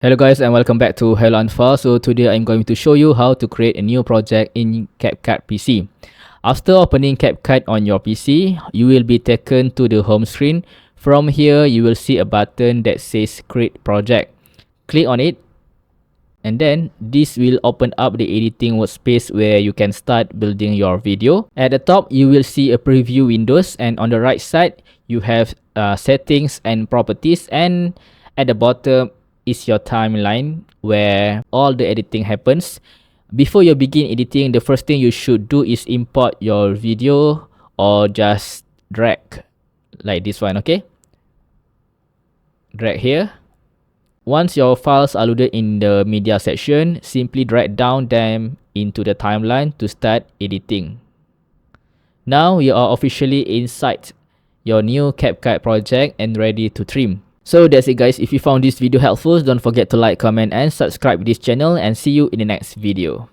Hello guys and welcome back to Heloanfa. So today I'm going to show you how to create a new project in CapCut PC. After opening CapCut on your PC, you will be taken to the home screen. From here, you will see a button that says Create Project. Click on it and then this will open up the editing workspace where you can start building your video. At the top, you will see a preview windows, and on the right side, you have settings and properties, and at the bottom is your timeline where all the editing happens. Before you begin editing, the first thing you should do is import your video or just drag like this one, okay? Drag here. Once your files are loaded in the media section, simply drag down them into the timeline to start editing. Now you are officially inside your new CapCut project and ready to trim. So that's it guys. If you found this video helpful, don't forget to like, comment and subscribe this channel, and see you in the next video.